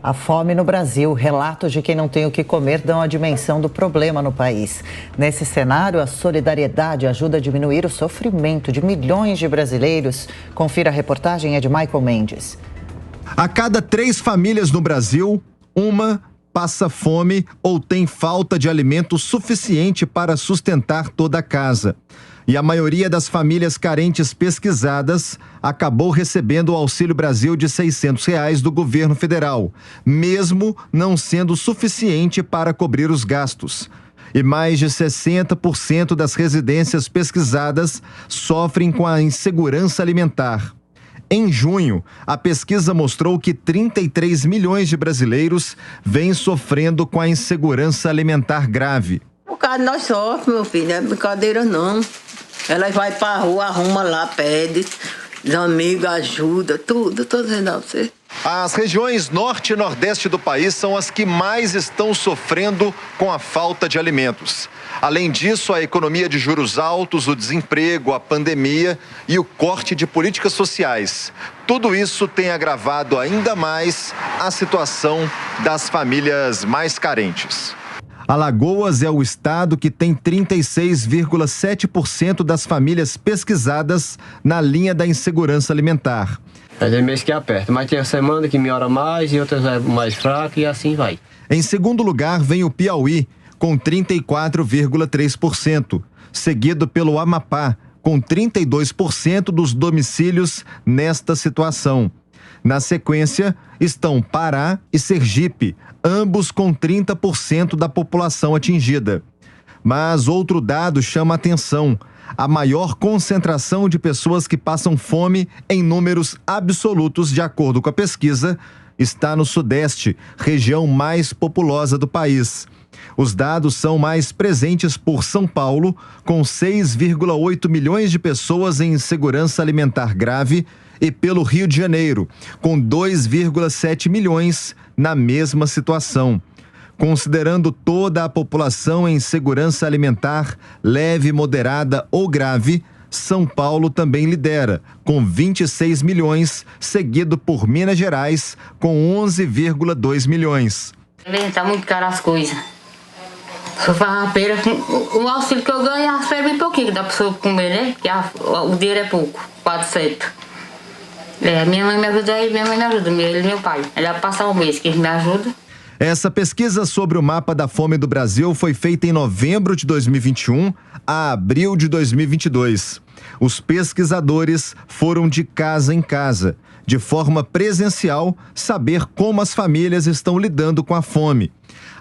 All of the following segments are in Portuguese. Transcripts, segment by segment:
A fome no Brasil, relatos de quem não tem o que comer dão a dimensão do problema no país. Nesse cenário, a solidariedade ajuda a diminuir o sofrimento de milhões de brasileiros. Confira a reportagem, é de Michael Mendes. A cada 3 famílias no Brasil, uma passa fome ou tem falta de alimento suficiente para sustentar toda a casa. E a maioria das famílias carentes pesquisadas acabou recebendo o Auxílio Brasil de R$ 600 do governo federal, mesmo não sendo suficiente para cobrir os gastos. E mais de 60% das residências pesquisadas sofrem com a insegurança alimentar. Em junho, a pesquisa mostrou que 33 milhões de brasileiros vêm sofrendo com a insegurança alimentar grave. O caso nós sofremos, meu filho, não é brincadeira não. Ela vai pra rua, arruma lá, pede, os amigos, ajuda, tudo, tô dizendo a você. As regiões norte e nordeste do país são as que mais estão sofrendo com a falta de alimentos. Além disso, a economia de juros altos, o desemprego, a pandemia e o corte de políticas sociais. Tudo isso tem agravado ainda mais a situação das famílias mais carentes. Alagoas é o estado que tem 36,7% das famílias pesquisadas na linha da insegurança alimentar. Tem mês que aperta, mas tem a semana que melhora mais e outras é mais fraca e assim vai. Em segundo lugar vem o Piauí, com 34,3%, seguido pelo Amapá, com 32% dos domicílios nesta situação. Na sequência, estão Pará e Sergipe, ambos com 30% da população atingida. Mas outro dado chama a atenção: a maior concentração de pessoas que passam fome em números absolutos, de acordo com a pesquisa, está no Sudeste, região mais populosa do país. Os dados são mais presentes por São Paulo, com 6,8 milhões de pessoas em insegurança alimentar grave, e pelo Rio de Janeiro, com 2,7 milhões na mesma situação. Considerando toda a população em insegurança alimentar leve, moderada ou grave, São Paulo também lidera, com 26 milhões, seguido por Minas Gerais, com 11,2 milhões. Tá muito caro as coisas. Se eu fazer uma feira, o auxílio que eu ganho, a feira é bem pouquinho, que dá pra pessoa comer, né? Porque o dinheiro é pouco, 400. Minha mãe me ajuda aí, minha mãe me ajuda, ele e meu pai. Ela passa um mês que eles me ajudam. Essa pesquisa sobre o mapa da fome do Brasil foi feita em novembro de 2021 a abril de 2022. Os pesquisadores foram de casa em casa, de forma presencial, saber como as famílias estão lidando com a fome.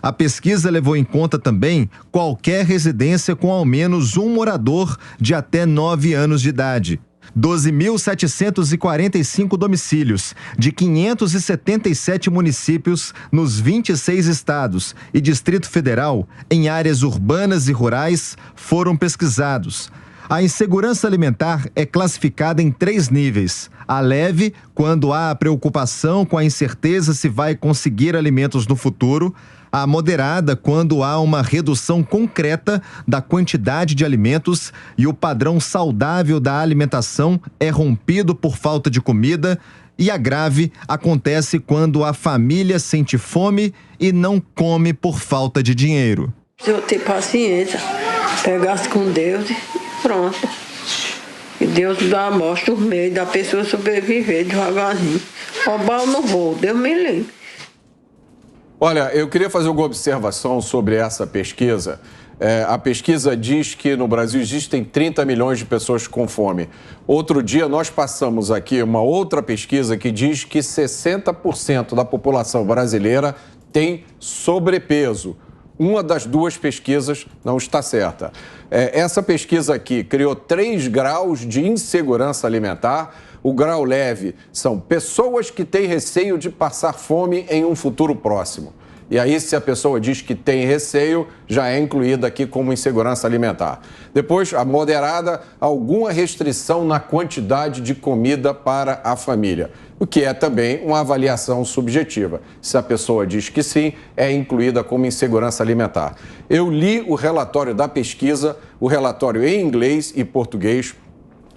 A pesquisa levou em conta também qualquer residência com ao menos um morador de até 9 anos de idade. 12.745 domicílios de 577 municípios nos 26 estados e Distrito Federal, em áreas urbanas e rurais, foram pesquisados. A insegurança alimentar é classificada em 3 níveis. A leve, quando há a preocupação com a incerteza se vai conseguir alimentos no futuro. A moderada, quando há uma redução concreta da quantidade de alimentos e o padrão saudável da alimentação é rompido por falta de comida. E a grave acontece quando a família sente fome e não come por falta de dinheiro. Se eu ter paciência, pegasse com Deus e pronto. E Deus dá, mostra o meio da pessoa sobreviver devagarzinho. Roubar eu não vou, Deus me livre. Olha, eu queria fazer alguma observação sobre essa pesquisa. A pesquisa diz que no Brasil existem 30 milhões de pessoas com fome. Outro dia nós passamos aqui uma outra pesquisa que diz que 60% da população brasileira tem sobrepeso. Uma das duas pesquisas não está certa. Essa pesquisa aqui criou 3 graus de insegurança alimentar. O grau leve são pessoas que têm receio de passar fome em um futuro próximo. E aí, se a pessoa diz que tem receio, já é incluída aqui como insegurança alimentar. Depois, a moderada, alguma restrição na quantidade de comida para a família, o que é também uma avaliação subjetiva. Se a pessoa diz que sim, é incluída como insegurança alimentar. Eu li o relatório da pesquisa, o relatório em inglês e português.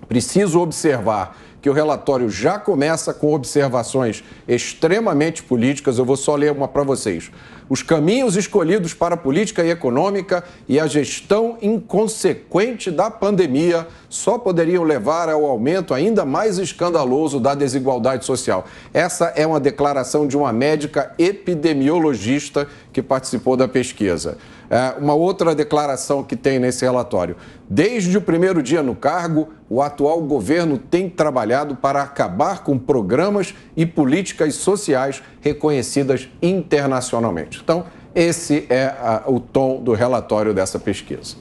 Preciso observar que o relatório já começa com observações extremamente políticas. Eu vou só ler uma para vocês. Os caminhos escolhidos para a política econômica e a gestão inconsequente da pandemia só poderiam levar ao aumento ainda mais escandaloso da desigualdade social. Essa é uma declaração de uma médica epidemiologista que participou da pesquisa. Uma outra declaração que tem nesse relatório. Desde o primeiro dia no cargo, o atual governo tem trabalhado para acabar com programas e políticas sociais reconhecidas internacionalmente. Então, esse é o tom do relatório dessa pesquisa.